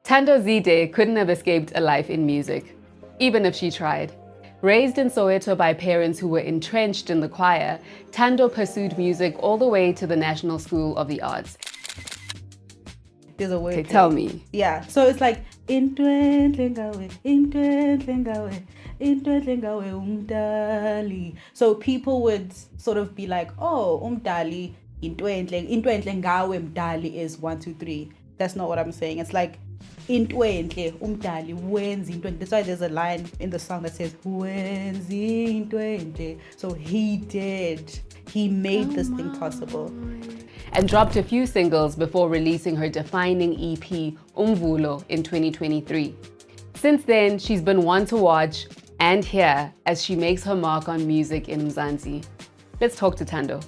Thando Zide couldn't have escaped a life in music, even if she tried. Raised in Soweto by parents who were entrenched in the choir, Thando pursued music all the way to the National School of the Arts. There's a word. Okay, tell me. Yeah, so it's like umdali. So people would sort of be like, oh, umdali intwentle ngawe mdali is 1 2 3. That's not what I'm saying. It's like intwentle umdali wenza intwentle. That's why there's a line in the song that says wenza intwentle. So he did. He made this thing possible. And dropped a few singles before releasing her defining EP, Umvulo, in 2023. Since then, she's been one to watch and hear as she makes her mark on music in Mzansi. Let's talk to Thando.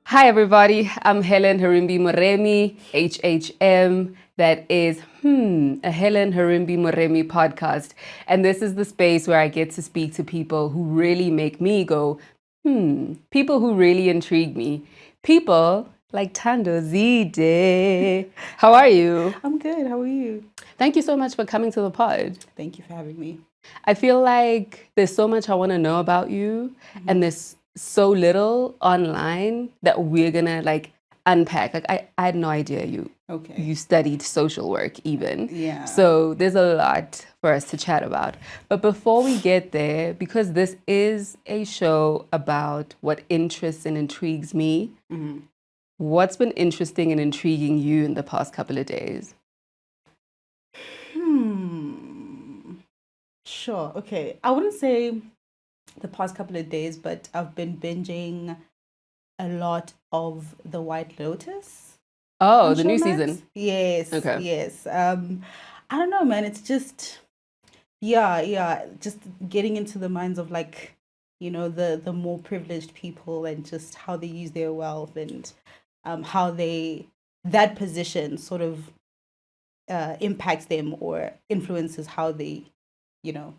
Hi everybody, I'm Helen Herimbi-Moremi, HHM. That is, a Helen Herimbi-Moremi podcast. And this is the space where I get to speak to people who really make me go, people who really intrigue me. People like Thando Zide. How are you? I'm good. How are you? Thank you so much for coming to the pod. Thank you for having me. I feel like there's so much I want to know about you, and there's so little online that we're gonna unpack. I had no idea you studied social work even. Yeah. So there's a lot for us to chat about. But before we get there, because this is a show about what interests and intrigues me, what's been interesting and intriguing you in the past couple of days? Sure. Okay. I wouldn't say the past couple of days, but I've been binging a lot of The White Lotus. Oh, the new season. Yes. Okay. Yes. I don't know, man. It's just, just getting into the minds of the more privileged people and just how they use their wealth and how that position sort of impacts them or influences how they,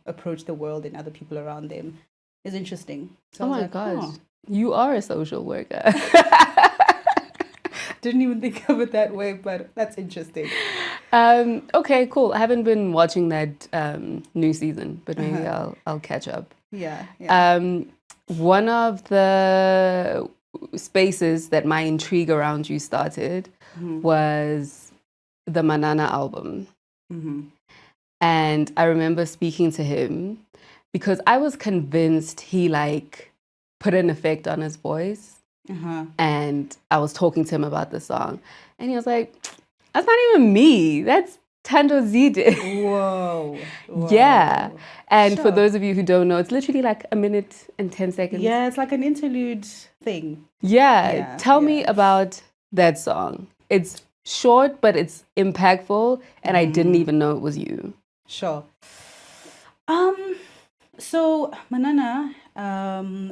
approach the world and other people around them is interesting. So oh my gosh, you are a social worker. Didn't even think of it that way, but that's interesting. Okay, cool. I haven't been watching that new season, but maybe I'll catch up. Yeah. One of the spaces that my intrigue around you started was the Manana album. And I remember speaking to him because I was convinced he put an effect on his voice. And I was talking to him about the song. And he was like, that's not even me. That's Thando Zide. Whoa. Yeah. And for those of you who don't know, it's literally a minute and 10 seconds. Yeah, it's like an interlude thing. Yeah. Tell me about that song. It's short, but it's impactful. And I didn't even know it was you. Sure. So Manana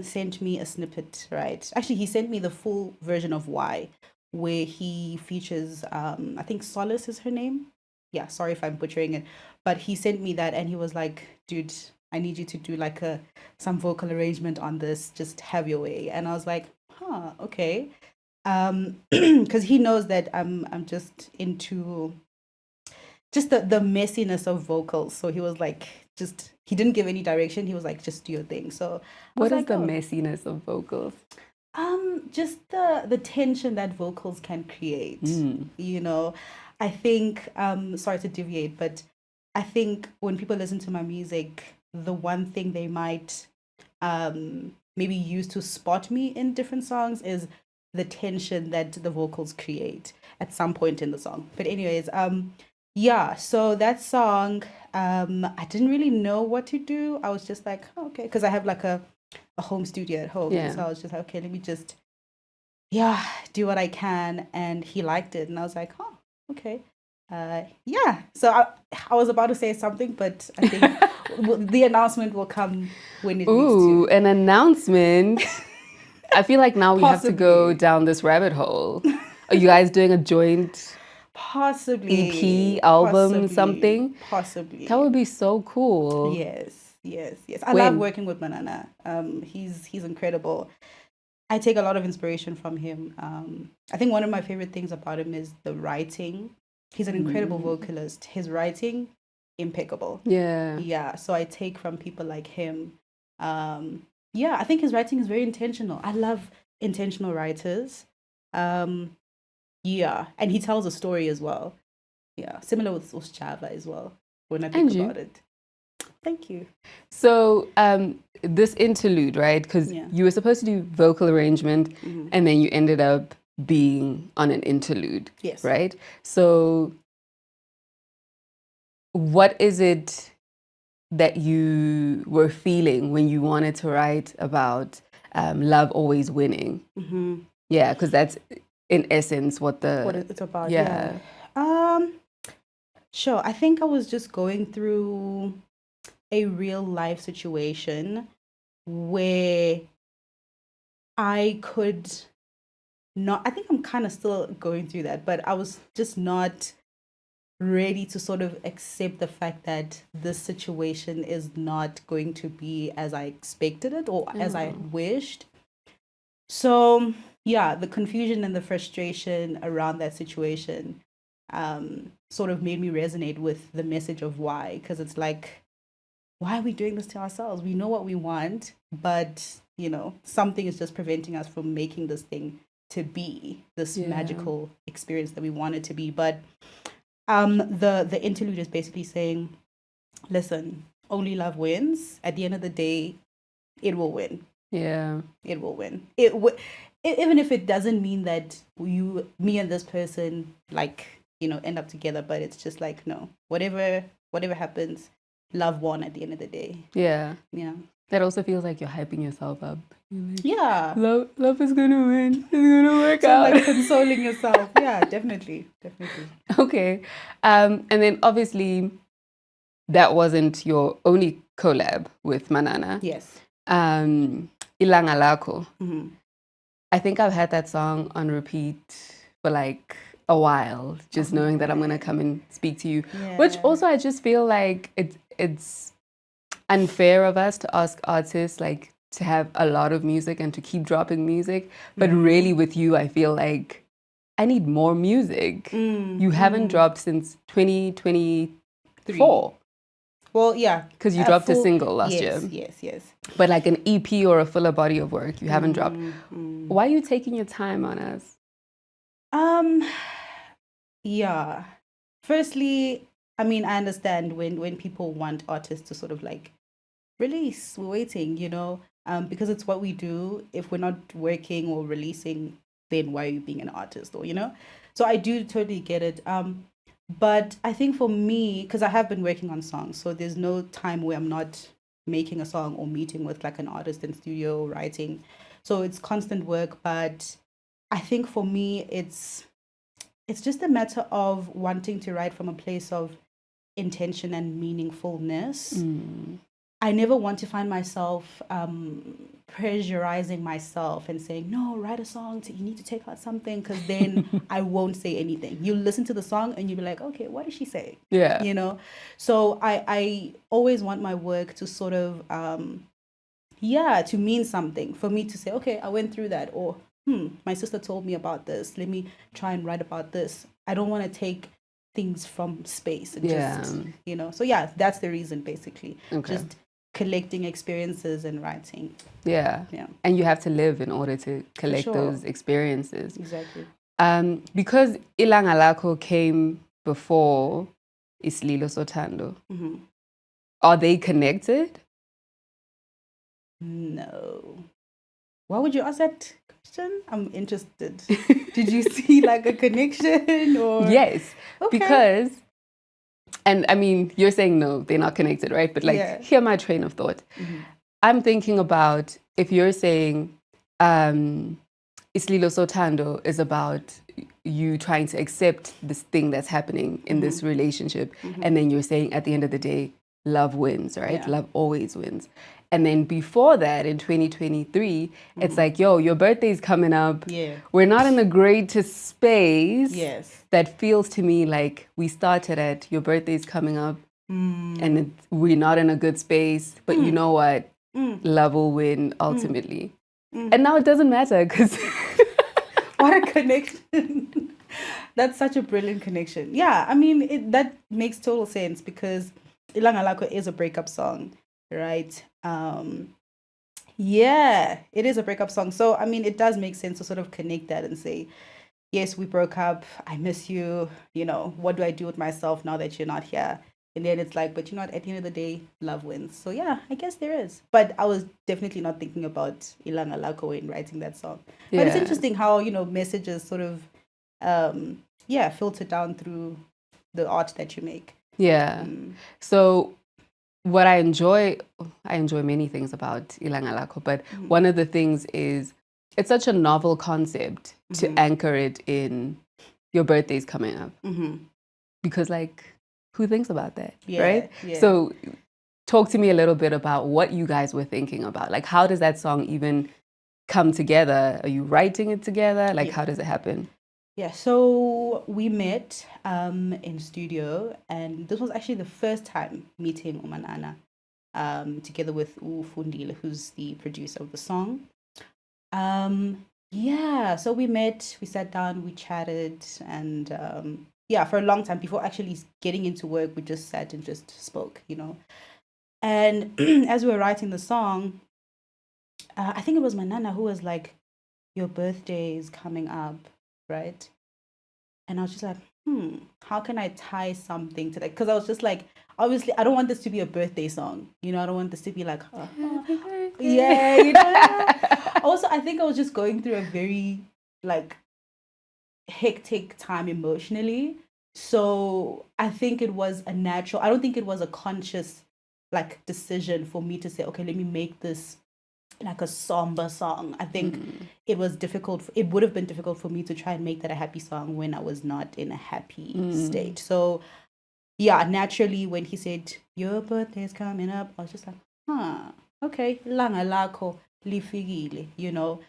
sent me a snippet, right? Actually, he sent me the full version of Why, where he features, I think Solace is her name. Yeah, sorry if I'm butchering it. But he sent me that and he was like, dude, I need you to do some vocal arrangement on this. Just have your way. And I was like, okay. Because he knows that I'm just into just the messiness of vocals. So he was like, he didn't give any direction. He was like, just do your thing. So what is the messiness of vocals? Just the tension that vocals can create. I think, sorry to deviate, but I think when people listen to my music, the one thing they might maybe use to spot me in different songs is the tension that the vocals create at some point in the song. But anyways, so that song, I didn't really know what to do. I was just like, okay, because I have a home studio at home. Yeah. So I was just like, okay, let me just, do what I can. And he liked it. And I was like, okay. So I was about to say something, but I think the announcement will come when it needs to. An announcement. I feel like now we have to go down this rabbit hole. Are you guys doing a joint Possibly. EP, album, something? Possibly. That would be so cool. Yes. I love working with Manana. He's incredible. I take a lot of inspiration from him. I think one of my favorite things about him is the writing. He's an incredible vocalist. His writing, impeccable. Yeah. So I take from people like him. I think his writing is very intentional. I love intentional writers. And he tells a story as well. Yeah, similar with Chava as well. When I think about it. Thank you. So this interlude, right? Because you were supposed to do vocal arrangement, and then you ended up being on an interlude. Yes. Right. So what is it that you were feeling when you wanted to write about love always winning? Yeah, because that's in essence what it's about. Yeah. Sure. I think I was just going through a real life situation where I could not, I think I'm kind of still going through that, but I was just not ready to sort of accept the fact that this situation is not going to be as I expected it or as I wished. So the confusion and the frustration around that situation sort of made me resonate with the message of why, because it's like, why are we doing this to ourselves? We know what we want, but something is just preventing us from making this thing to be this magical experience that we want it to be. But the interlude is basically saying, listen, only love wins. At the end of the day, it will win. Yeah, it will win. Even if it doesn't mean that me and this person end up together, but it's just like, no, whatever happens, love won at the end of the day. Yeah. That also feels like you're hyping yourself up. Like, love is gonna win. It's gonna work out. Like consoling yourself. Yeah, definitely. Okay, and then obviously that wasn't your only collab with Manana. Yes. Ilang. I think I've had that song on repeat for like a while, just knowing that I'm gonna come and speak to you. Which also I just feel like it's unfair of us to ask artists like to have a lot of music and to keep dropping music, but really with you I feel like I need more music. You haven't dropped since 2024. Well, yeah, because you dropped a single last year. Yes. But like an EP or a fuller body of work you haven't dropped. Why are you taking your time on us? Firstly, I mean, I understand when people want artists to sort of like release, we're waiting, because it's what we do. If we're not working or releasing, then why are you being an artist? Or, so I do totally get it. But I think for me, because I have been working on songs, so there's no time where I'm not making a song or meeting with like an artist in studio writing. So it's constant work. But I think for me, it's just a matter of wanting to write from a place of intention and meaningfulness. I never want to find myself pressurizing myself and saying, no, write a song, you need to take out something, because then I won't say anything. You listen to the song and you'll be like, okay, what did she say? Yeah. So I always want my work to sort of, to mean something, for me to say, okay, I went through that, or my sister told me about this, let me try and write about this. I don't want to take things from space and just, so that's the reason basically. Just collecting experiences and writing. Yeah. And you have to live in order to collect those experiences. Exactly. Because Ilang came before Islilo Sothando. Are they connected? No. Why would you ask that question? I'm interested. Did you see like a connection or? Yes. Okay. Because, and I mean, you're saying no, they're not connected, right? But like, hear my train of thought. I'm thinking about, if you're saying Islilo Sothando is about you trying to accept this thing that's happening in this relationship, and then you're saying at the end of the day, love wins, right? Yeah. Love always wins. And then before that, in 2023, it's like, yo, your birthday's coming up. Yeah. We're not in the greatest space. Yes. That feels to me like we started at your birthday's coming up and we're not in a good space. But you know what? Love will win ultimately. And now it doesn't matter because... What a connection. That's such a brilliant connection. Yeah, I mean, that makes total sense because Ilang is a breakup song, right? Yeah, it is a breakup song. So, I mean, it does make sense to sort of connect that and say, yes, we broke up. I miss you. You know, what do I do with myself now that you're not here? And then it's like, but you know what, at the end of the day, love wins. So yeah, I guess there is. But I was definitely not thinking about Ilang Alako in writing that song. Yeah. But it's interesting how, you know, messages sort of, filter down through the art that you make. Yeah. So what I enjoy many things about Ilang Alako, but one of the things is it's such a novel concept to anchor it in your birthday's coming up. Because like, who thinks about that, right? Yeah. So talk to me a little bit about what you guys were thinking about. Like, how does that song even come together? Are you writing it together? Like, how does it happen? Yeah, so we met in studio, and this was actually the first time meeting Umanana, together with Fundile, who's the producer of the song. Yeah, so we met, we sat down, we chatted, and yeah, for a long time before actually getting into work, we just sat and just spoke, you know. And as we were writing the song, I think it was Manana who was like, "Your birthday is coming up, right?" And I was just like, how can I tie something to that? Because I was just like, obviously, I don't want this to be a birthday song. You know, I don't want this to be like, yeah, you know. Also, I think I was just going through a very, like, hectic time emotionally. So I think it was a natural, I don't think it was a conscious, like, decision for me to say, okay, let me make this like a somber song. I think it was difficult. It would have been difficult for me to try and make that a happy song when I was not in a happy state. So yeah, naturally when he said your birthday is coming up, I was just like, okay, langa lako lifigile, you know.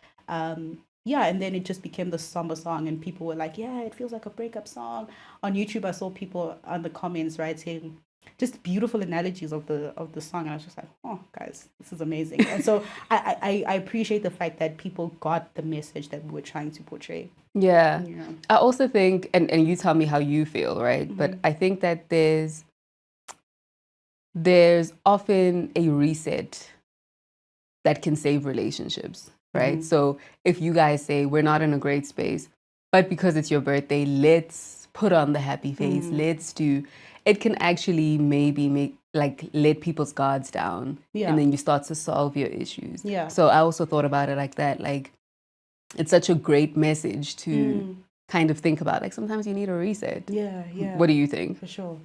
Yeah, and then it just became the somber song, and people were like, yeah, it feels like a breakup song. On YouTube, I saw people on the comments writing just beautiful analogies of the song, and I was just like, oh guys, this is amazing. And so I appreciate the fact that people got the message that we were trying to portray. Yeah. I also think, and you tell me how you feel, right? But I think that there's often a reset that can save relationships, right? So if you guys say we're not in a great space, but because it's your birthday, let's put on the happy face, let's do, it can actually maybe make, like, let people's guards down, and then you start to solve your issues. So I also thought about it like that. Like, it's such a great message to kind of think about. Like, sometimes you need a reset. Yeah. What do you think? For sure.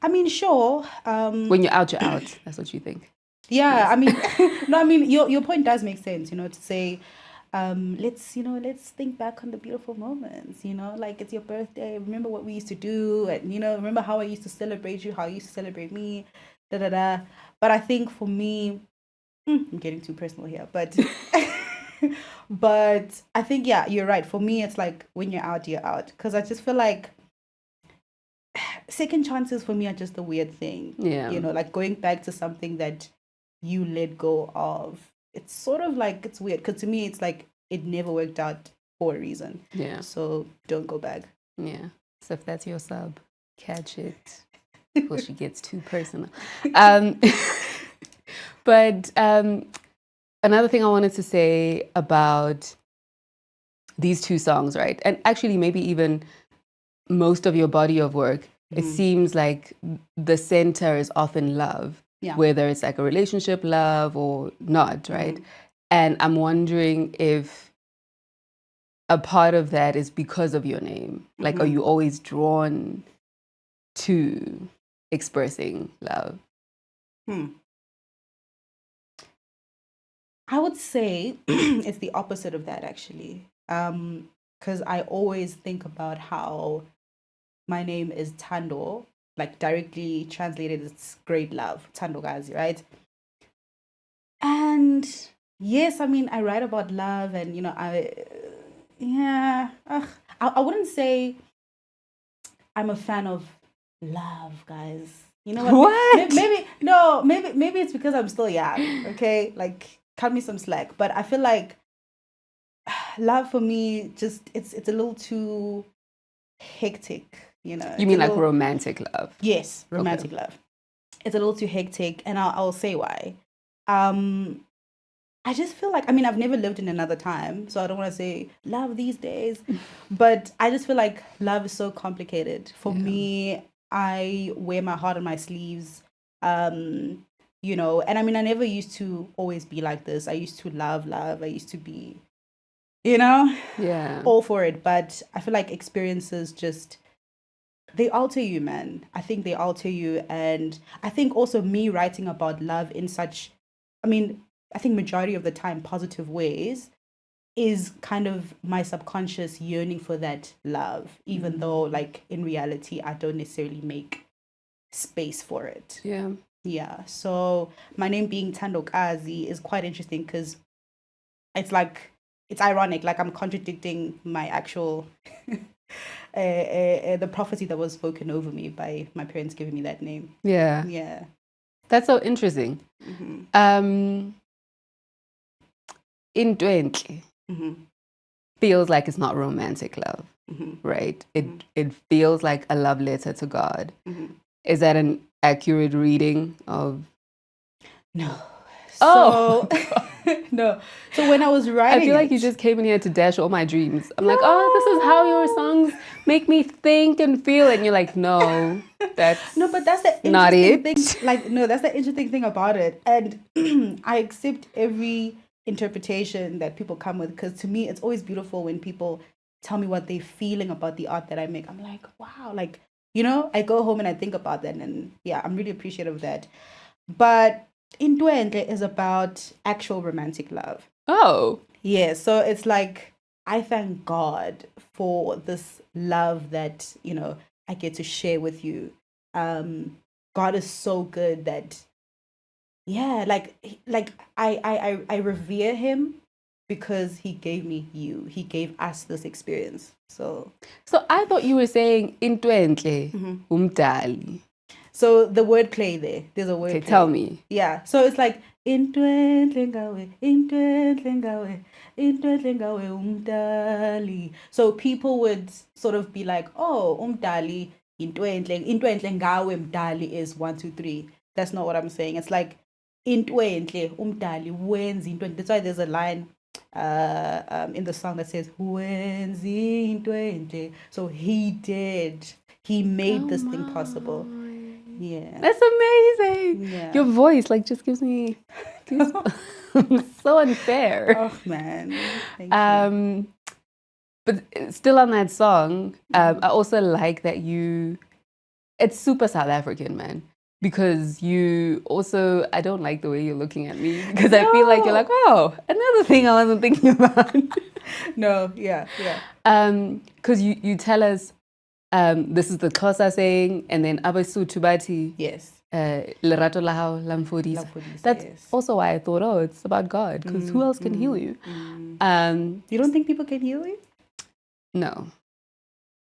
I mean, sure. When you're out, you're out. That's what you think. Yeah, I mean, no, I mean, your point does make sense, you know, to say, let's think back on the beautiful moments, you know, like it's your birthday. Remember what we used to do, and, you know, remember how I used to celebrate you, how you used to celebrate me, da da da. But I think for me, I'm getting too personal here, but but I think, yeah, you're right. For me, it's like when you're out, because I just feel like second chances for me are just a weird thing. Yeah. You know, like going back to something that you let go of. It's sort of like, it's weird because to me, it's like it never worked out for a reason. Yeah. So don't go back. Yeah. So if that's your sub, catch it before she gets too personal. But another thing I wanted to say about these two songs, right? And actually maybe even most of your body of work, it seems like the center is often love, whether it's like a relationship love or not, right? And I'm wondering if a part of that is because of your name. Like, are you always drawn to expressing love? I would say it's the opposite of that, actually. Because I always think about how my name is Thando, like directly translated, it's great love, Thando Z, right? And yes, I mean, I write about love, and I wouldn't say I'm a fan of love, guys. You know what? What? Maybe it's because I'm still young. Okay, like cut me some slack. But I feel like love for me, just it's a little too hectic. You It's mean a like little, romantic love? yes, romantic love. It's a little too hectic, and I'll say why. I just feel like, I mean, I've never lived in another time, so I don't want to say love these days, but I just feel like love is so complicated. For me, I wear my heart on my sleeves, and I mean, I never used to always be like this. I used to love. I used to be, Yeah. all for it, but I feel like experiences just, they alter you, man. I think they alter you, and I think also me writing about love in such, I mean, I think majority of the time positive ways is kind of my subconscious yearning for that love, even though like in reality I don't necessarily make space for it. Yeah. So my name being Thando Z is quite interesting because it's like, it's ironic, like I'm contradicting my actual the prophecy that was spoken over me by my parents giving me that name. Yeah. That's so interesting. Intwentle feels like it's not romantic love, right? It feels like a love letter to God. Is that an accurate reading of? No. Oh, no. So when I was writing, I feel like you just came in here to dash all my dreams. I'm like, oh, this is how your songs make me think and feel, and you're like, no, that's no, but that's the not interesting it. thing. Like, no, that's the interesting thing about it, and I accept every interpretation that people come with, because to me, it's always beautiful when people tell me what they're feeling about the art that I make. I'm like, wow, like, I go home and I think about that, and yeah, I'm really appreciative of that. But Intwentle is about actual romantic love. Oh. Yeah, so it's like, I thank God for this love that, I get to share with you. God is so good that, yeah, like I revere him because he gave me you. He gave us this experience. So I thought you were saying Intwentle umdali. So the word play there, there's a word Okay, play. tell me. Yeah. So it's like intwentle ngawe, intwentle ngawe, intwentle ngawe umdali. So people would sort of be like, oh, umdali, intwentle ngawe mdali is 1, 2, 3. That's not what I'm saying. It's like intwentle umdali wenzi intwentle. That's why there's a line in the song that says wenzi intwentle. So he did. He made this thing possible. Yeah. That's amazing. Yeah. Your voice like just gives me so unfair. Oh man. Thank you. But still on that song, I also like that it's super South African, man. Because you also, I don't like the way you're looking at me, because I feel like you're like, oh, another thing I wasn't thinking about. No, yeah. Because you tell us, this is the Xhosa saying, and then Abesuthu bathi. Yes. Lerato la hao la mfodisa. That's also why I thought, oh, it's about God, because who else can heal you? You don't think people can heal you? No.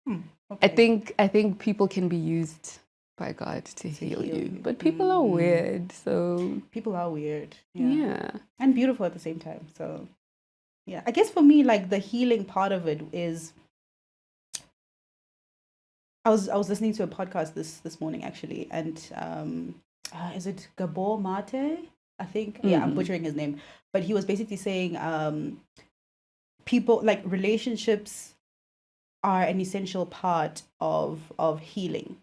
Okay. I think people can be used by God to heal you, but people are weird. So people are weird. Yeah. And beautiful at the same time. So yeah, I guess for me, like the healing part of it is, I was listening to a podcast this morning actually, and is it Gabor Mate? I think I'm butchering his name, but he was basically saying people, like, relationships are an essential part of healing.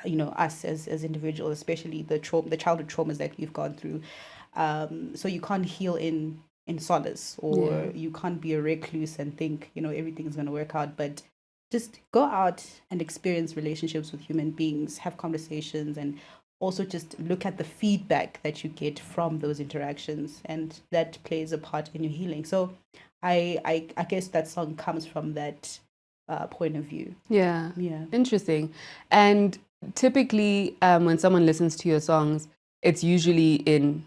Us as individuals, especially the childhood traumas that we've gone through. So you can't heal in solace, or you can't be a recluse and think everything's going to work out, but just go out and experience relationships with human beings, have conversations, and also just look at the feedback that you get from those interactions, and that plays a part in your healing. So I guess that song comes from that point of view. Yeah. Interesting. And typically, when someone listens to your songs, it's usually in,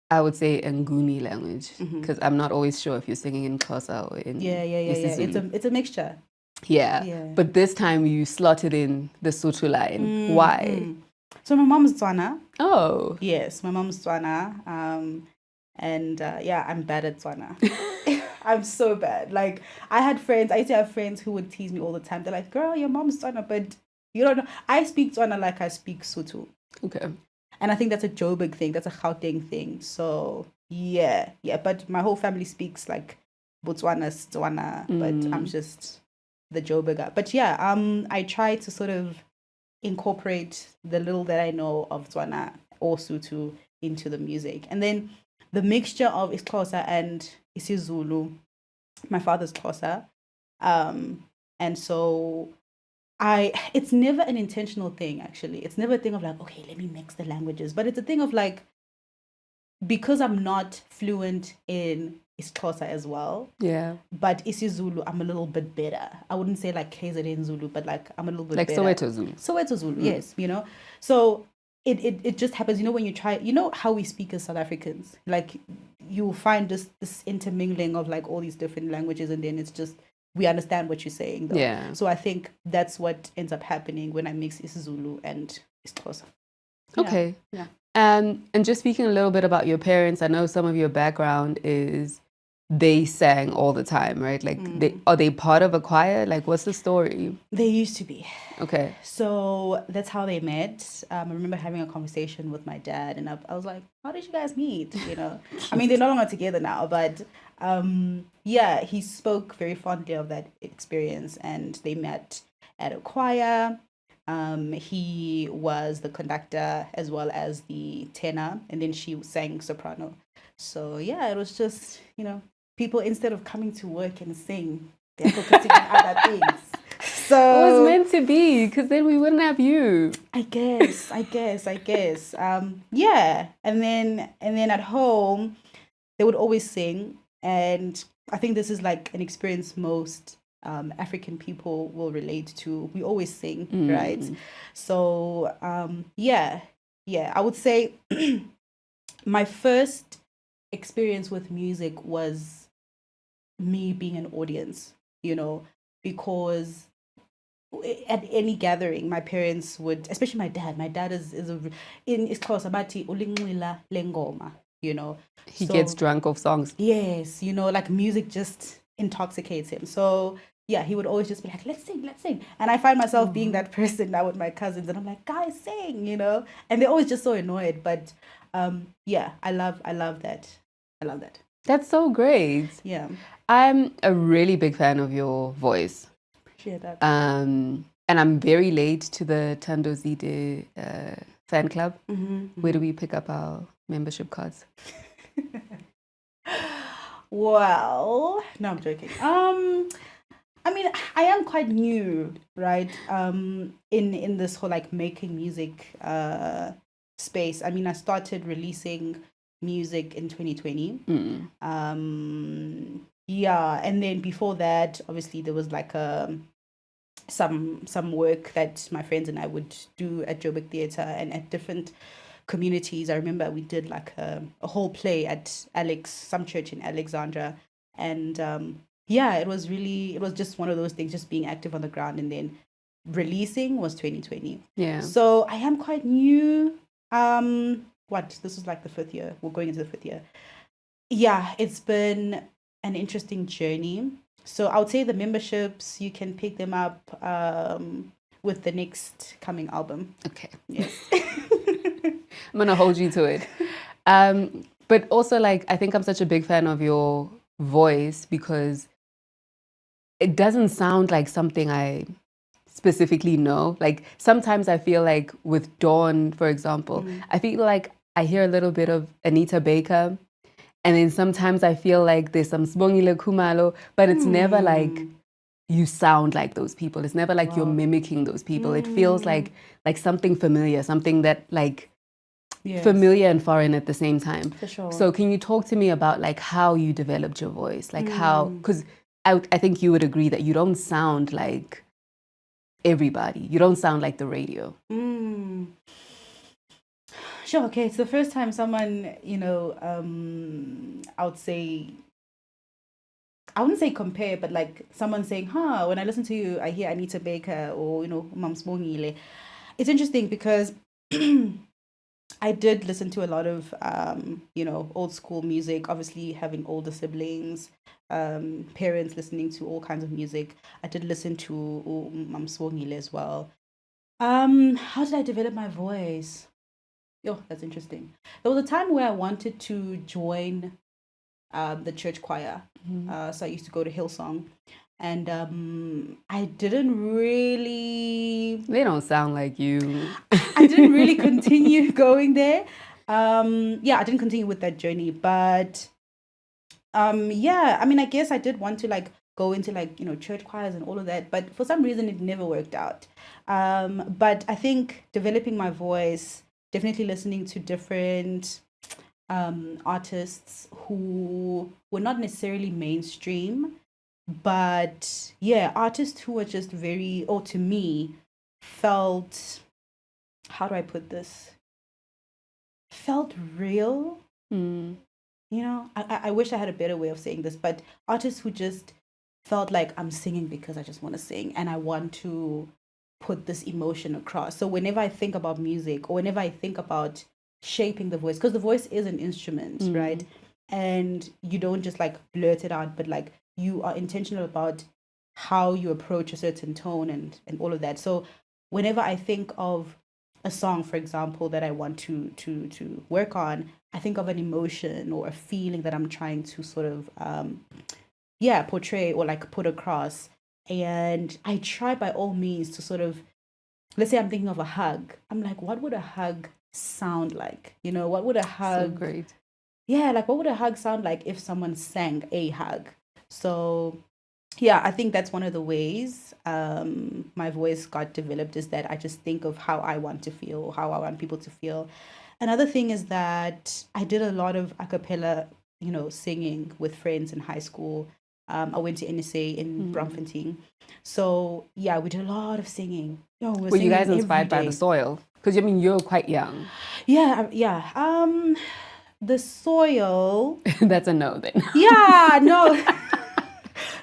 I would say, Nguni language, because I'm not always sure if you're singing in Xhosa or in Yeah. isiZulu. It's a mixture. Yeah. But this time you slotted in the Sotho line. Why? So my mom's Tswana. Oh. Yes, my mom's Tswana. I'm bad at Tswana. I'm so bad. Like, I used to have friends who would tease me all the time. They're like, girl, your mom's Tswana, but you don't know. I speak Tswana like I speak Sotho. Okay. And I think that's a Joburg thing. That's a Gauteng thing. So, yeah. But my whole family speaks like Botswana, Tswana, but I'm just the Joburger. But yeah, I try to sort of incorporate the little that I know of Tswana or Sotho into the music. And then the mixture of isiXhosa and isiZulu, my father's Xhosa. And so it's never an intentional thing, actually. It's never a thing of like, okay, let me mix the languages. But it's a thing of like, because I'm not fluent in isiXhosa as well. Yeah. But isiZulu, I'm a little bit better. I wouldn't say like KZN Zulu, but like I'm a little bit better. Like Soweto Zulu. Soweto Zulu, yes, So it just happens, when you try, how we speak as South Africans. Like, you'll find this intermingling of like all these different languages, and then it's just, we understand what you're saying, though. Yeah. So I think that's what ends up happening when I mix isiZulu and isiXhosa. Okay. Yeah. And just speaking a little bit about your parents, I know some of your background is they sang all the time, right? Like, are they part of a choir? Like, what's the story? They used to be. Okay. So that's how they met. I remember having a conversation with my dad, and I was like, how did you guys meet? I mean, they're no longer together now, but he spoke very fondly of that experience, and they met at a choir. He was the conductor as well as the tenor, and then she sang soprano. So yeah, it was just, people, instead of coming to work and sing, they're focusing on other things. So it was meant to be, because then we wouldn't have you. I guess. Yeah. And then at home, they would always sing. And I think this is like an experience most African people will relate to. We always sing, right? So, I would say my first experience with music was me being an audience, because at any gathering, my parents would, especially my dad is in isiXhosa bathi ulinxila lengoma, He gets drunk off songs. Yes, like music just intoxicates him. So yeah, he would always just be like, let's sing. And I find myself being that person now with my cousins, and I'm like, guys, sing, and they're always just so annoyed. But I love that. That's so great. Yeah. I'm a really big fan of your voice. Appreciate that. And I'm very late to the Thando Zide fan club. Where do we pick up our membership cards? Well, no, I'm joking. I mean, I am quite new, right? In this whole like making music space. I mean, I started releasing music in 2020. And then before that, obviously there was like some work that my friends and I would do at Joburg Theatre and at different communities. I remember we did like a whole play at some church in Alexandra, and it was just one of those things, just being active on the ground. And then releasing was 2020. Yeah. So I am quite new. This is like the 5th year. We're going into the 5th year. Yeah, it's been an interesting journey. So I would say the memberships, you can pick them up with the next coming album. Okay. Yes. I'm going to hold you to it. But also, like, I think I'm such a big fan of your voice because it doesn't sound like something I specifically know. Like, sometimes I feel like with Dawn, for example, I feel like I hear a little bit of Anita Baker. And then sometimes I feel like there's some Sibongile Khumalo, but it's never like you sound like those people. It's never like you're mimicking those people. It feels like something familiar, something that like familiar and foreign at the same time. For sure. So can you talk to me about like how you developed your voice? Like how, because I think you would agree that you don't sound like everybody. You don't sound like the radio. Sure, okay. It's the first time someone, I would say, I wouldn't say compare, but like someone saying, when I listen to you, I hear Anita Baker or, Mams Bongile. It's interesting because I did listen to a lot of, old school music, obviously having older siblings, parents listening to all kinds of music. I did listen to Mams Bongile as well. How did I develop my voice? Oh, that's interesting. There was a time where I wanted to join the church choir. So I used to go to Hillsong. And I didn't really... They don't sound like you. I didn't really continue going there. I didn't continue with that journey. But I guess I did want to like go into like, church choirs and all of that. But for some reason, it never worked out. But I think developing my voice, definitely listening to different artists who were not necessarily mainstream, but artists who were just very, or to me, felt, how do I put this? Felt real. I wish I had a better way of saying this, but artists who just felt like I'm singing because I just want to sing and I want to put this emotion across. So whenever I think about music or whenever I think about shaping the voice, because the voice is an instrument, right? And you don't just like blurt it out, but like you are intentional about how you approach a certain tone and all of that. So whenever I think of a song, for example, that I want to work on, I think of an emotion or a feeling that I'm trying to sort of portray or like put across. And I try by all means to sort of, let's say I'm thinking of a hug. I'm like, what would a hug sound like? What would a hug... So great. Yeah, like what would a hug sound like if someone sang a hug? So I think that's one of the ways my voice got developed, is that I just think of how I want to feel, how I want people to feel. Another thing is that I did a lot of a cappella, singing with friends in high school. I went to NSA in Braamfontein. So we did a lot of singing. Were you guys inspired by the soil? Because you're quite young. Yeah. The soil. That's a no then. Yeah, no.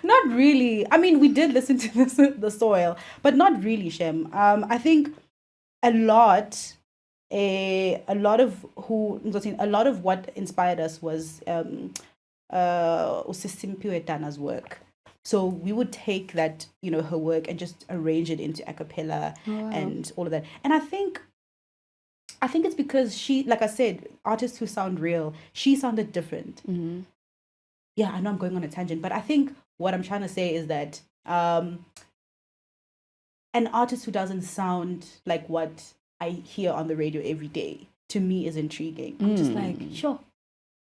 Not really. I mean, we did listen to the soil, but not really, Shem. I think a lot of what inspired us was Usisimpiwe Dana's work. So we would take that, her work and just arrange it into a cappella and all of that. And I think it's because she, like I said, artists who sound real, she sounded different. Yeah, I know I'm going on a tangent, but I think what I'm trying to say is that an artist who doesn't sound like what I hear on the radio every day, to me, is intriguing. I'm just like, sure,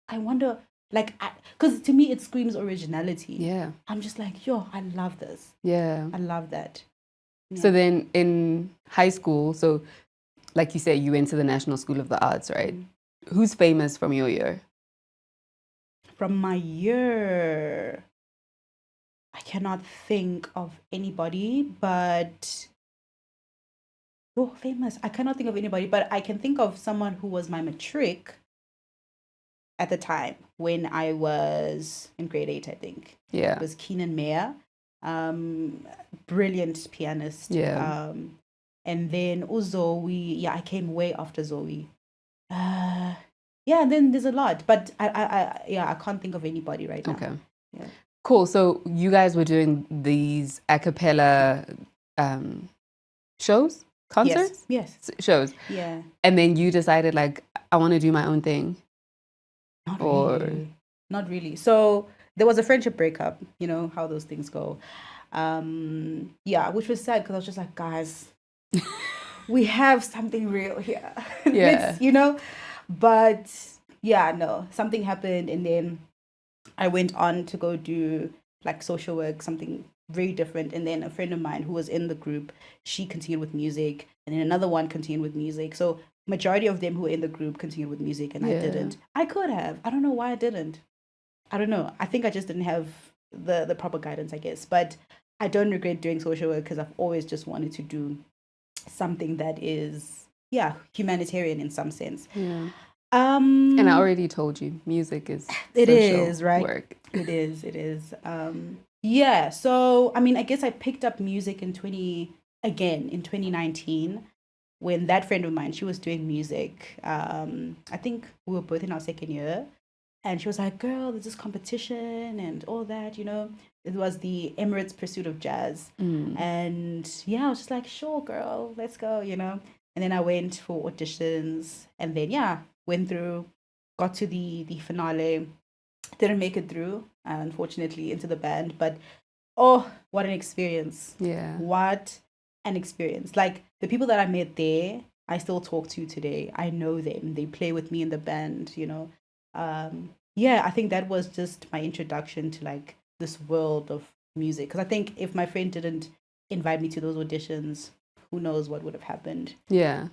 I wonder, like, because to me it screams originality. Yeah. I'm just like, yo, I love this. Yeah. I love that. Yeah. So then in high school, so like you said, you went to the National School of the Arts, right? Who's famous from your year? From my year, I cannot think of anybody, but famous. I cannot think of anybody, but I can think of someone who was my matric at the time when I was in grade 8, I think. Yeah. It was Keenan Meyer, brilliant pianist. Yeah. And then Zoe, I came way after Zoe. And then there's a lot, but I can't think of anybody right now. Okay. Yeah. Cool. So you guys were doing these a cappella shows, concerts? Yes. Shows. Yeah. And then you decided, like, I want to do my own thing. Not really. So there was a friendship breakup, you know how those things go. Which was sad because I was just like, guys, we have something real here. Yeah. But no, something happened, and then I went on to go do like social work, something very different. And then a friend of mine who was in the group, she continued with music, and then another one continued with music. So majority of them who were in the group continued with music, and I didn't. I could have. I don't know why I didn't. I don't know. I think I just didn't have the proper guidance, I guess. But I don't regret doing social work because I've always just wanted to do something that is, humanitarian in some sense. Yeah. And I already told you, music is it social is, right? work. It is. Yeah. So, I mean, I guess I picked up music in 2019 when that friend of mine, she was doing music. I think we were both in our second year. And she was like, girl, there's this competition and all that, It was the Emirates Pursuit of Jazz. And I was just like, sure, girl, let's go, And then I went for auditions and then, went through, got to the finale, didn't make it through, unfortunately, into the band. But, oh, what an experience. Yeah. What an experience. Like, the people that I met there, I still talk to today. I know them. They play with me in the band, I think that was just my introduction to like this world of music. Because I think if my friend didn't invite me to those auditions, who knows what would have happened. Yeah.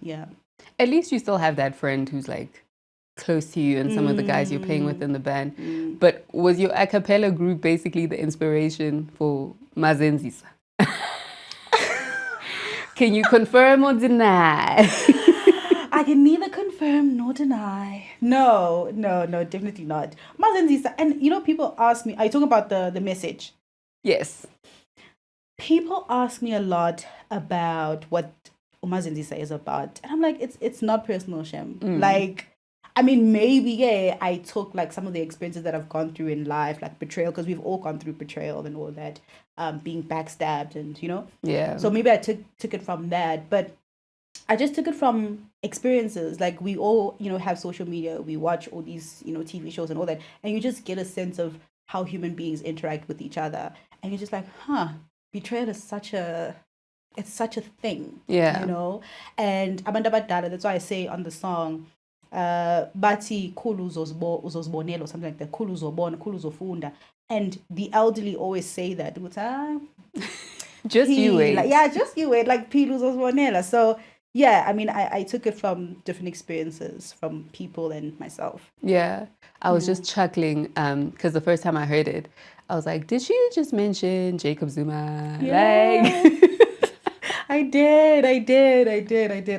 At least you still have that friend who's like close to you and some of the guys you're playing with in the band. But was your a cappella group basically the inspiration for Mazenzisa? Can you confirm or deny? I can neither confirm nor deny. No, definitely not. Mazenzisa, and people ask me, are you talking about the message? Yes. People ask me a lot about what Mazenzisa is about. And I'm like, it's not personal, Shem. Like, I mean, maybe, I took like some of the experiences that I've gone through in life, like betrayal, because we've all gone through betrayal and all that, being backstabbed and, Yeah. So maybe I took it from that. But I just took it from experiences. Like we all, have social media. We watch all these, TV shows and all that. And you just get a sense of how human beings interact with each other. And you're just like, betrayal is such a thing. Yeah. And Abantu Abadala, that's why I say on the song, Bati khulu uzozibonela or something like that. Khulu uzobona, khulu uzofunda. And the elderly always say that. Just you wait. Like, just you wait. Like Pilu uzozibonela. So yeah, I mean, I took it from different experiences, from people and myself. Yeah, I was just chuckling because the first time I heard it, I was like, did she just mention Jacob Zuma? Yeah. Like, I did.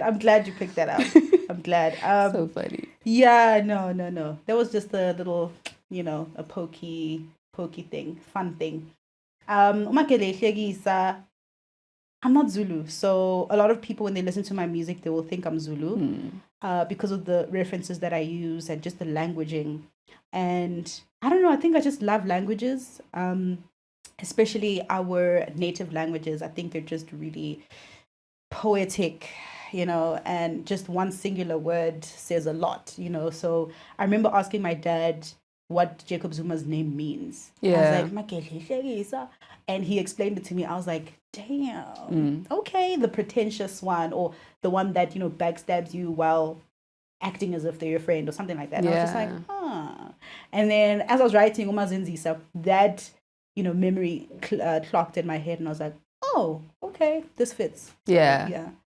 I'm glad you picked that up. I'm glad. so funny. Yeah, no. That was just a little, a pokey thing, fun thing. I'm not Zulu, so a lot of people when they listen to my music, they will think I'm Zulu because of the references that I use and just the languaging. And I don't know, I think I just love languages, especially our native languages. I think they're just really poetic, and just one singular word says a lot, So I remember asking my dad what Jacob Zuma's name means. Yeah. I was like, and he explained it to me. I was like, damn, okay, the pretentious one, or the one that, backstabs you while acting as if they're your friend or something like that. And I was just like, And then as I was writing Umazenzisa, that, memory clocked in my head, and I was like, oh, okay, this fits. So,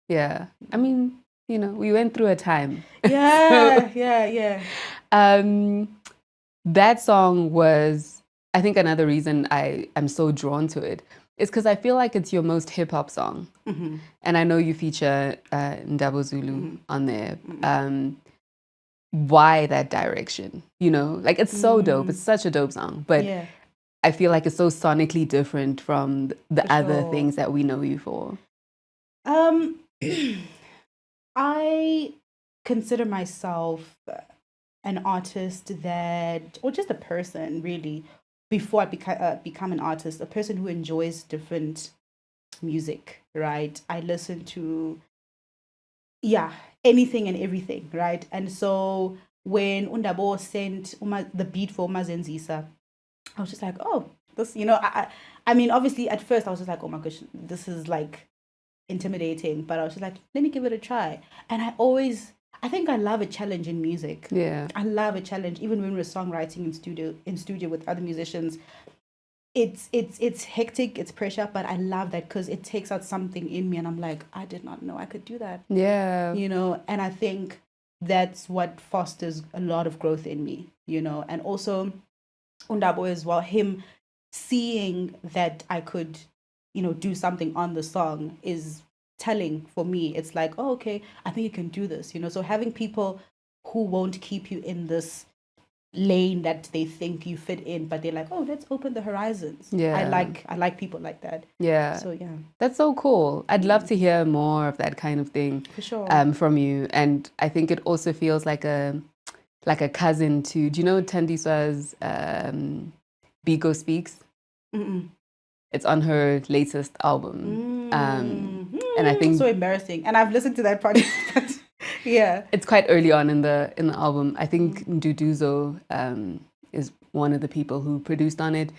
yeah. I mean, we went through a time. Yeah. That song was, I think, another reason I am so drawn to it is because I feel like it's your most hip hop song. And I know you feature Ndabo Zulu on there. Why that direction? Like it's so dope. It's such a dope song. But I feel like it's so sonically different from the other things that we know you for. I consider myself an artist that, or just a person really, before I become an artist, a person who enjoys different music, right? I listen to, anything and everything, right? And so when Undabo sent the beat for Mazenzisa, I was just like, oh, this, I mean, obviously at first I was just like, oh my gosh, this is like intimidating, but I was just like, let me give it a try. And I think I love a challenge in music. Yeah. I love a challenge. Even when we're songwriting in studio with other musicians, it's hectic, it's pressure, but I love that because it takes out something in me and I'm like, I did not know I could do that. Yeah. And I think that's what fosters a lot of growth in me, and also Undabo as well, him seeing that I could, do something on the song is telling for me. It's like, oh, okay, I think you can do this, so having people who won't keep you in this lane that they think you fit in, but they're like, oh, let's open the horizons. Yeah. I like people like that. Yeah. So yeah, that's so cool. I'd love to hear more of that kind of thing for sure. From you. And I think it also feels like a cousin to, do you know Thando Z's Biko Speaks? Mm-mm. It's on her latest album. And I think so embarrassing. And I've listened to that project, but yeah, it's quite early on in the album. I think Nduduzo is one of the people who produced on it.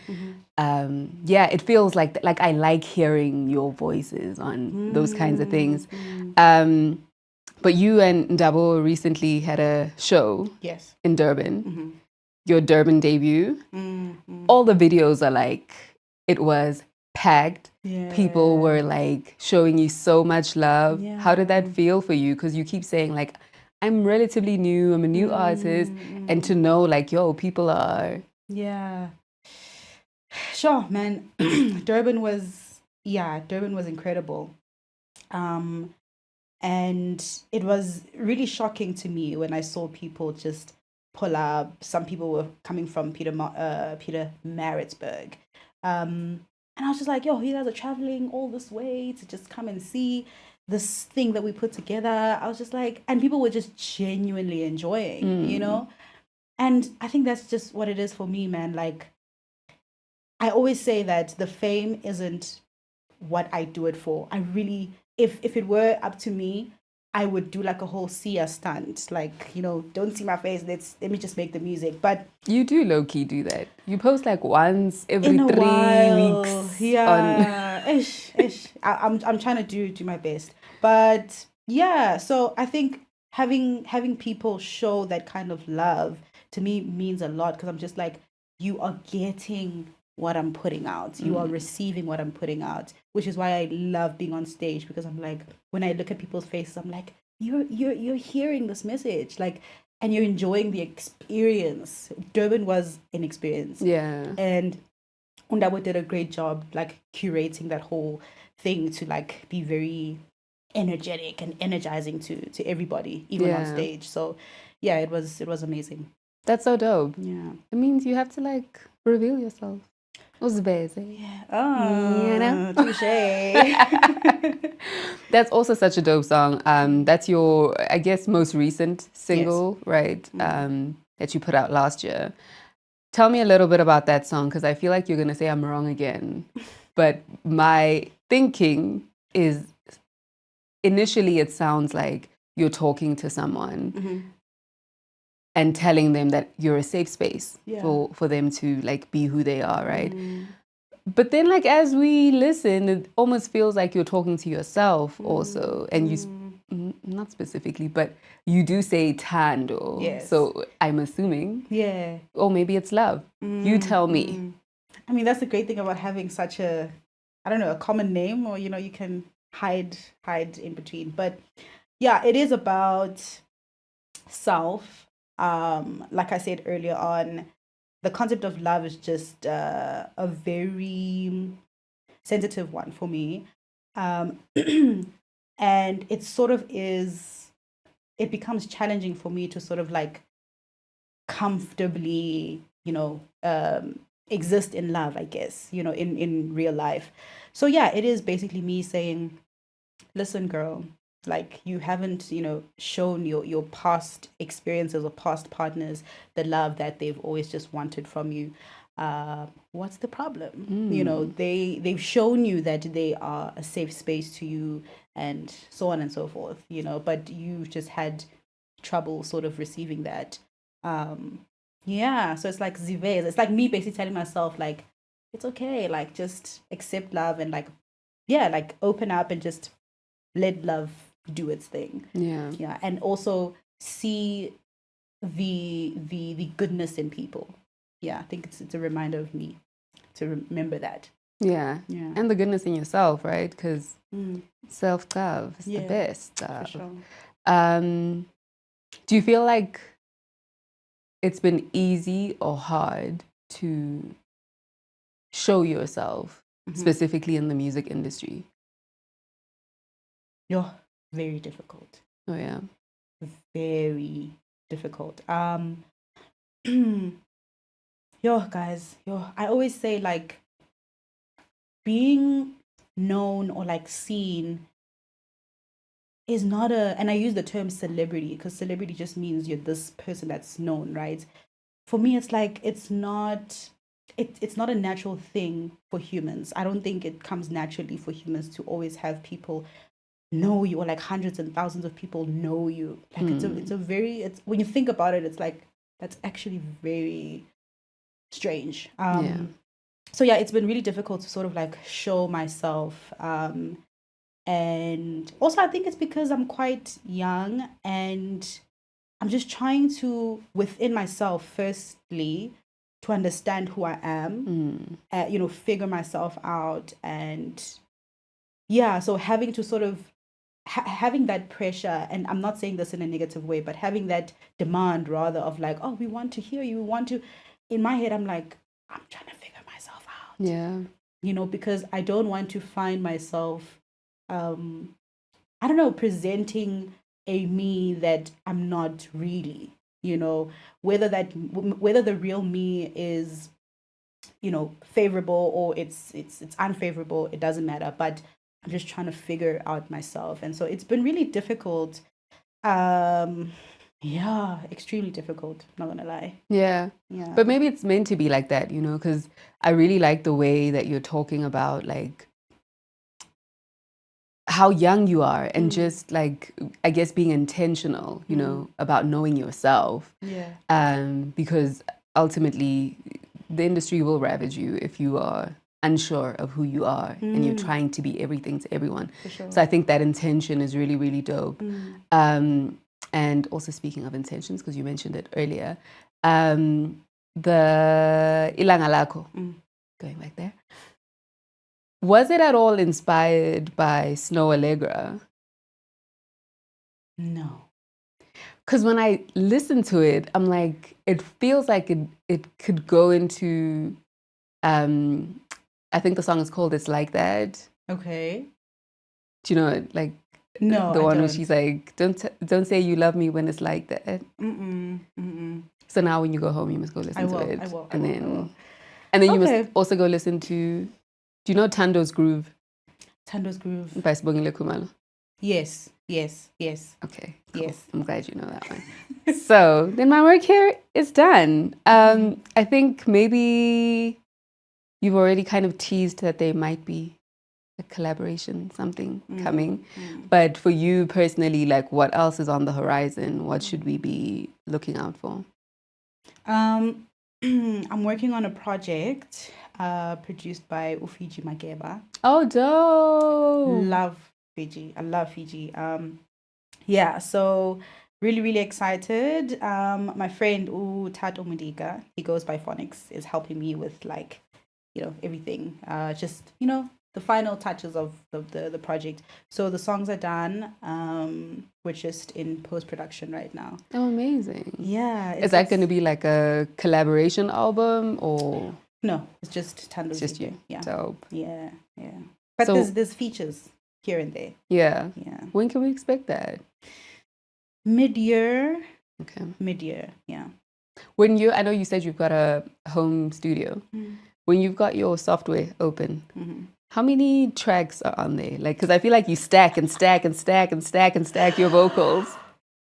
Yeah, it feels like I like hearing your voices on those kinds of things. But you and Ndabo recently had a show in Durban, your Durban debut. All the videos are like, it was packed. Yeah. People were like showing you so much love. Yeah. How did that feel for you? Because you keep saying like, I'm relatively new, I'm a new artist. And to know like, yo, people are... Yeah. Sure, man. Durban was incredible. And it was really shocking to me when I saw people just pull up. Some people were coming from Peter Maritzburg. And I was just like, yo, you guys are traveling all this way to just come and see this thing that we put together. I was just like, and people were just genuinely enjoying, And I think that's just what it is for me, man. Like, I always say that the fame isn't what I do it for. I really, if it were up to me, I would do like a whole Sia stunt. Like, don't see my face. Let me just make the music. But you do low-key do that. You post like once every in a 3 while, weeks. Yeah. Ish. I'm trying to do my best. But yeah, so I think having people show that kind of love to me means a lot, because I'm just like, you are getting what I'm putting out. You are receiving what I'm putting out, which is why I love being on stage, because I'm like, when I look at people's faces, I'm like, you're hearing this message, like, and you're enjoying the experience. Durban was an experience. Yeah. And Undabo did a great job, like, curating that whole thing to like be very energetic and energizing to everybody, even on stage. So yeah, it was amazing. That's so dope. Yeah. It means you have to like reveal yourself. Uziveze. Yeah. Oh, touche. That's also such a dope song. That's your, I guess, most recent single, right? That you put out last year. Tell me a little bit about that song, because I feel like you're going to say I'm wrong again. But my thinking is, initially it sounds like you're talking to someone and telling them that you're a safe space for them to like be who they are, right? But then like as we listen, it almost feels like you're talking to yourself also. And you, not specifically, but you do say Thando. Yes. So I'm assuming. Yeah. Or maybe it's love. You tell me. I mean, that's the great thing about having such a, I don't know, a common name, or, you can hide in between. But yeah, it is about self. Like I said earlier on, the concept of love is just a very sensitive one for me. And it sort of is, it becomes challenging for me to sort of like comfortably, exist in love, I guess, in real life. So yeah, it is basically me saying, listen, girl, like, you haven't, shown your past experiences or past partners the love that they've always just wanted from you. What's the problem? They've shown you that they are a safe space to you, and so on and so forth, but you've just had trouble sort of receiving that. Yeah, so it's like Zivez. It's like me basically telling myself, like, it's okay, like, just accept love and like, yeah, like, open up and just let love do its thing. Yeah, and also see the goodness in people. Yeah, I think it's a reminder of me to remember that. Yeah, and the goodness in yourself, right? Because self-love is the best. For sure. Do you feel like it's been easy or hard to show yourself specifically in the music industry? Yeah, very difficult. Oh yeah. Very difficult. Guys, I always say like being known or like seen is not and I use the term celebrity because celebrity just means you're this person that's known, right? For me, it's like it's not a natural thing for humans. I don't think it comes naturally for humans to always have people know you, or like hundreds and thousands of people know you. Like it's when you think about it, it's like that's actually very strange. So yeah, it's been really difficult to sort of like show myself. And also I think it's because I'm quite young and I'm just trying to, within myself, firstly, to understand who I am, figure myself out. And yeah, so having to sort of, having that pressure, and I'm not saying this in a negative way, but having that demand rather of like, oh, we want to hear you, we want to, in my head, I'm like, I'm trying to figure myself out. Yeah. Because I don't want to find myself, I don't know, presenting a me that I'm not really, whether the real me is, favorable or it's unfavorable, it doesn't matter. But I'm just trying to figure out myself. And so it's been really difficult. Yeah, extremely difficult, not gonna lie. Yeah. But maybe it's meant to be like that, because I really like the way that you're talking about like how young you are and just like, I guess, being intentional, about knowing yourself. Yeah. Because ultimately the industry will ravage you if you are unsure of who you are and you're trying to be everything to everyone. For sure. So I think that intention is really, really dope. And also speaking of intentions, because you mentioned it earlier, the Ilang, going back there. Was it at all inspired by Snow Allegra? No. Because when I listen to it, I'm like, it feels like it could go into, I think the song is called It's Like That. Okay. Do you know it? Like, no, the I one don't. where she's like, don't say you love me when it's like that. So now when you go home, you must go listen to it. And then you must also go listen to, do you know Thando's Groove? Thando's Groove. By Sibongile Khumalo. Yes. Okay, cool. Yes. I'm glad you know that one. So then my work here is done. I think maybe you've already kind of teased that there might be a collaboration, something coming. But for you personally, like what else is on the horizon? What should we be looking out for? I'm working on a project produced by Ufiji Makeba. Oh, dope. Love Fiji. I love Fiji. Yeah, so really, really excited. My friend Tato Mudika, he goes by Phonics, is helping me with like, everything. Just, the final touches of the project. So the songs are done. We're just in post-production right now. Oh, amazing. Yeah. Is that going to be like a collaboration album or? No, it's just Thando Zide. It's just you. Yeah. Dope. Yeah. But so, there's features here and there. Yeah. When can we expect that? Mid-year. Okay. Mid-year, yeah. I know you said you've got a home studio. When you've got your software open, how many tracks are on there? Like, because I feel like you stack and stack and stack and stack and stack your vocals.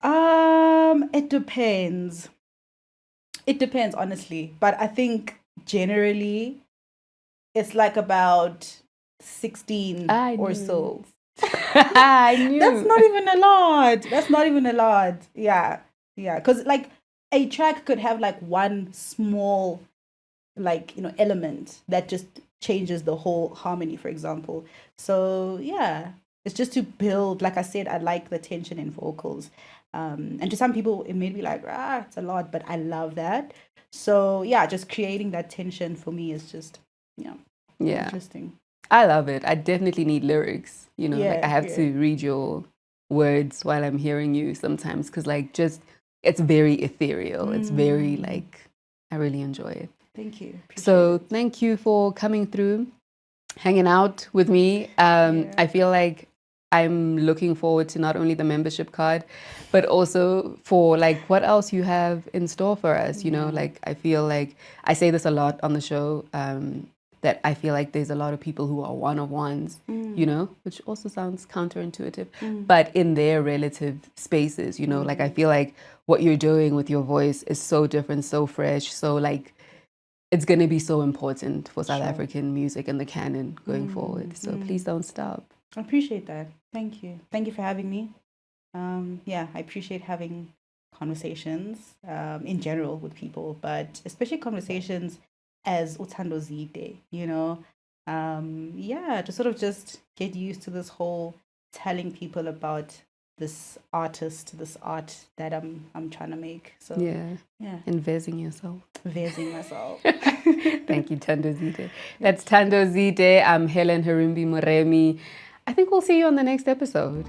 It depends. It depends, honestly. But I think generally it's like about 16 or so. I knew. That's not even a lot. Yeah. Because like a track could have like one small, like, element that just changes the whole harmony, for example. So yeah, it's just to build. Like I said, I like the tension in vocals. And to some people, it may be like, it's a lot, but I love that. So yeah, just creating that tension for me is just, interesting. I love it. I definitely need lyrics. Like I have to read your words while I'm hearing you sometimes because like just it's very ethereal. It's very like I really enjoy it. Thank you. So thank you for coming through. hanging out with me. I feel like I'm looking forward to not only the membership card, but also for like what else you have in store for us. You know, like I feel like I say this a lot on the show, that I feel like there's a lot of people who are one-of-ones, you know, which also sounds counterintuitive, but in their relative spaces, you know, like I feel like what you're doing with your voice is so different, so fresh, so like it's going to be so important for South African music and the canon going forward. So please don't stop. I appreciate that. Thank you. Thank you for having me. Yeah, I appreciate having conversations in general with people, but especially conversations as Thando Zide, you know. Yeah, to sort of just get used to this whole telling people about this artist, this art that I'm trying to make. So yeah, investing yourself. Versing myself. Thank you, Thando Zide. That's Thando Zide. I'm Helen Herimbi-Moremi. I think we'll see you on the next episode.